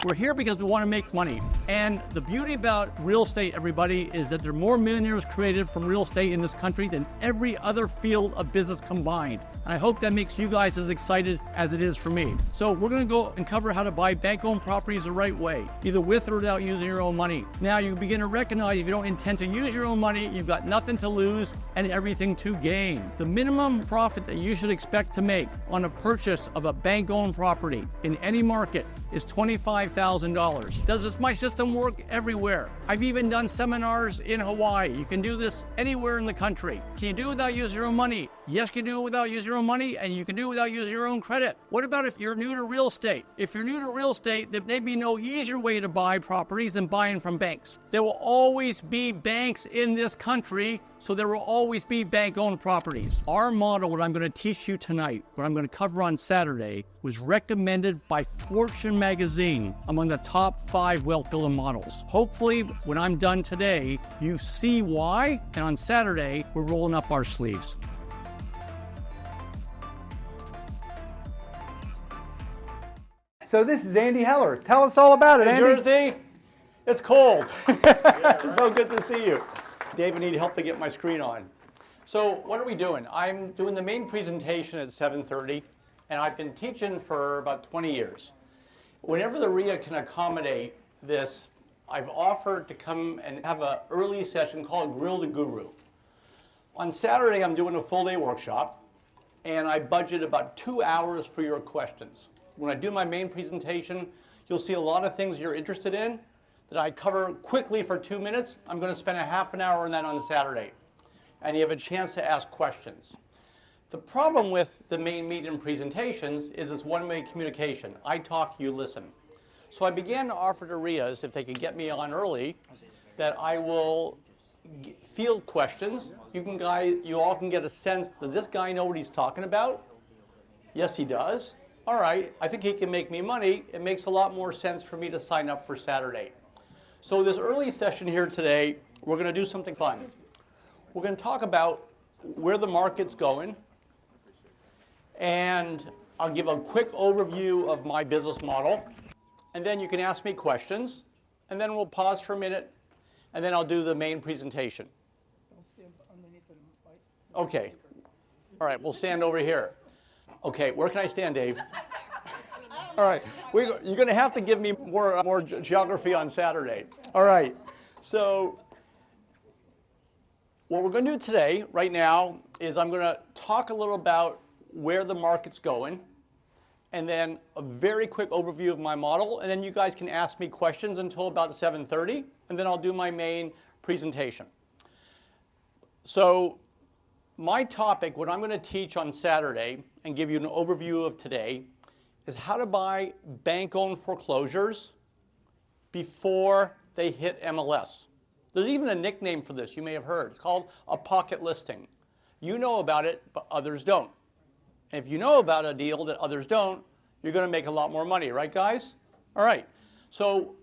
We're here because we want to make money. And the beauty about real estate, everybody, is that there are more millionaires created from real estate in this country than every other field of business combined. And I hope that makes you guys as excited as it is for me. So we're going to go and cover how to buy bank-owned properties the right way, either with or without using your own money. Now you begin to recognize if you don't intend to use your own money, you've got nothing to lose and everything to gain. The minimum profit that you should expect to make on a purchase of a bank-owned property in any market is $25,000. Does my system work everywhere? I've even done seminars in Hawaii. You can do this anywhere in the country. Can you do it without using your own money? Yes, you can do it without using your own money, and you can do it without using your own credit. What about if you're new to real estate? If you're new to real estate, there may be no easier way to buy properties than buying from banks. There will always be banks in this country, so there will always be bank-owned properties. Our model, what I'm going to teach you tonight, what I'm going to cover on Saturday, was recommended by Fortune magazine among the top 5 wealth building models. Hopefully, when I'm done today, you see why, and on Saturday, we're rolling up our sleeves. So this is Andy Heller. Tell us all about it, Andy. Jersey, it's cold. It's so good to see you. Dave, I need help to get my screen on. So what are we doing? I'm doing the main presentation at 7:30, and I've been teaching for about 20 years. Whenever the REIA can accommodate this, I've offered to come and have an early session called Grill the Guru. On Saturday, I'm doing a full-day workshop, and I budget about 2 hours for your questions. When I do my main presentation, you'll see a lot of things you're interested in that I cover quickly for 2 minutes. I'm going to spend a half an hour on that on Saturday. And you have a chance to ask questions. The problem with the main meeting presentations is it's one-way communication. I talk, you listen. So I began to offer to REIAs, if they could get me on early, that I will field questions. You all can get a sense, does this guy know what he's talking about? Yes, he does. All right, I think he can make me money. It makes a lot more sense for me to sign up for Saturday. So this early session here today, we're going to do something fun. We're going to talk about where the market's going, and I'll give a quick overview of my business model, and then you can ask me questions, and then we'll pause for a minute, and then I'll do the main presentation. Don't stand underneath the mic. Okay. All right, we'll stand over here. Okay, where can I stand, Dave? All right, you're going to have to give me more geography on Saturday. All right, so what we're going to do today, right now, is I'm going to talk a little about where the market's going, and then a very quick overview of my model, and then you guys can ask me questions until about 7:30, and then I'll do my main presentation. So my topic, what I'm going to teach on Saturday and give you an overview of today, is how to buy bank-owned foreclosures before they hit MLS. There's even a nickname for this you may have heard. It's called a pocket listing. You know about it, but others don't. And if you know about a deal that others don't, you're going to make a lot more money, right, guys? All right. So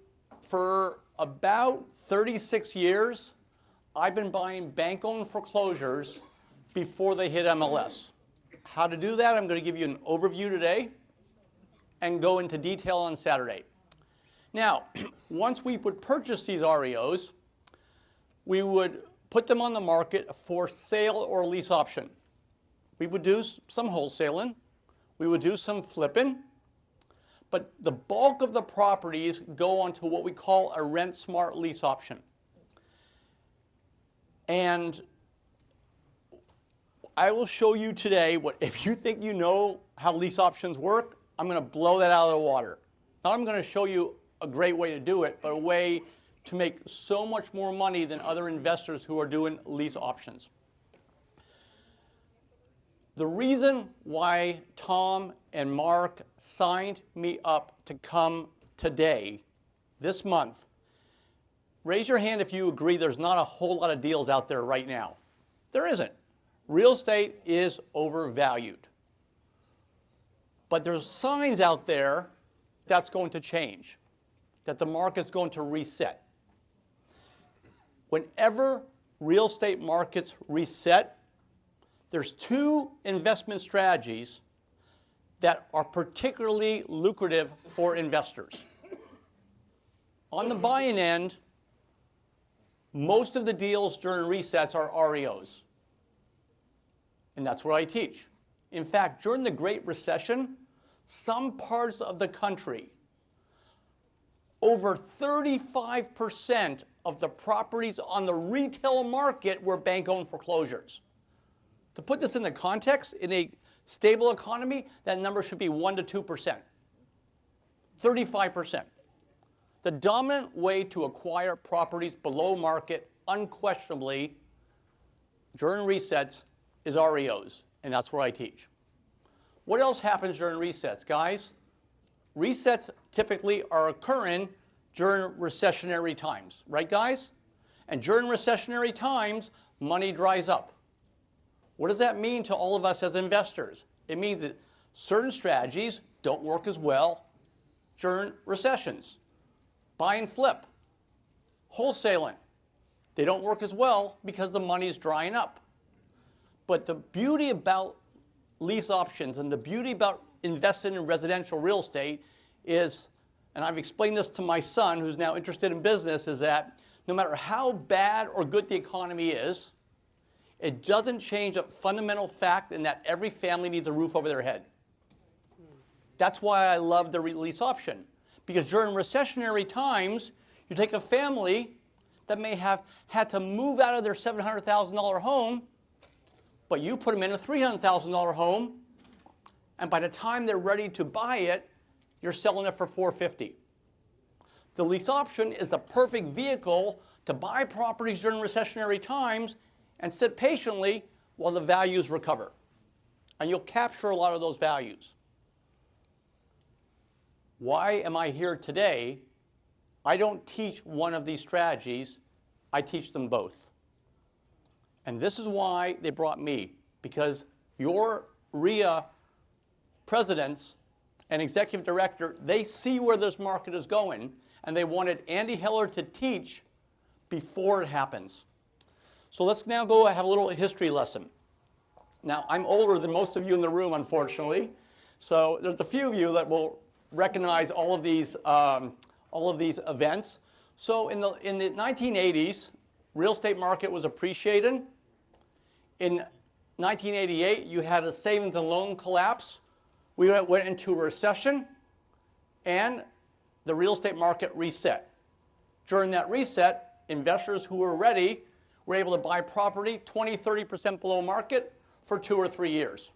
for about 36 years, I've been buying bank-owned foreclosures before they hit MLS. How to do that, I'm going to give you an overview today and go into detail on Saturday. Now, once we would purchase these REOs, we would put them on the market for sale or lease option. We would do some wholesaling, we would do some flipping, but the bulk of the properties go onto what we call a rent smart lease option. And I will show you today if you think you know how lease options work, I'm going to blow that out of the water. Now I'm going to show you a great way to do it, but a way to make so much more money than other investors who are doing lease options. The reason why Tom and Mark signed me up to come today, this month, raise your hand if you agree there's not a whole lot of deals out there right now. There isn't. Real estate is overvalued. But there's signs out there that's going to change, that the market's going to reset. Whenever real estate markets reset, there's two investment strategies that are particularly lucrative for investors. On the buying end, most of the deals during resets are REOs. And that's what I teach. In fact, during the Great Recession, some parts of the country, over 35% of the properties on the retail market were bank-owned foreclosures. To put this into context, in a stable economy, that number should be 1 to 2%. 35%. The dominant way to acquire properties below market, unquestionably, during resets, is REOs, and that's what I teach. What else happens during resets, guys? Resets typically are occurring during recessionary times, right, guys? And during recessionary times, money dries up. What does that mean to all of us as investors? It means that certain strategies don't work as well during recessions. Buy and flip, wholesaling, they don't work as well because the money is drying up. But the beauty about lease options and the beauty about investing in residential real estate is, and I've explained this to my son who's now interested in business, is that no matter how bad or good the economy is, it doesn't change a fundamental fact in that every family needs a roof over their head. That's why I love the lease option. Because during recessionary times, you take a family that may have had to move out of their $700,000 home, but you put them in a $300,000 home, and by the time they're ready to buy it, you're selling it for $450,000. The lease option is the perfect vehicle to buy properties during recessionary times and sit patiently while the values recover. And you'll capture a lot of those values. Why am I here today? I don't teach one of these strategies, I teach them both. And this is why they brought me, because your REIA presidents and executive director, they see where this market is going, and they wanted Andy Heller to teach before it happens. So let's now go have a little history lesson. Now, I'm older than most of you in the room, unfortunately, so there's a few of you that will recognize all of these events. So in the 1980s, real estate market was appreciating. In 1988, you had a savings and loan collapse. We went into a recession, and the real estate market reset. During that reset, investors who were ready were able to buy property 20, 30% below market for 2 or 3 years.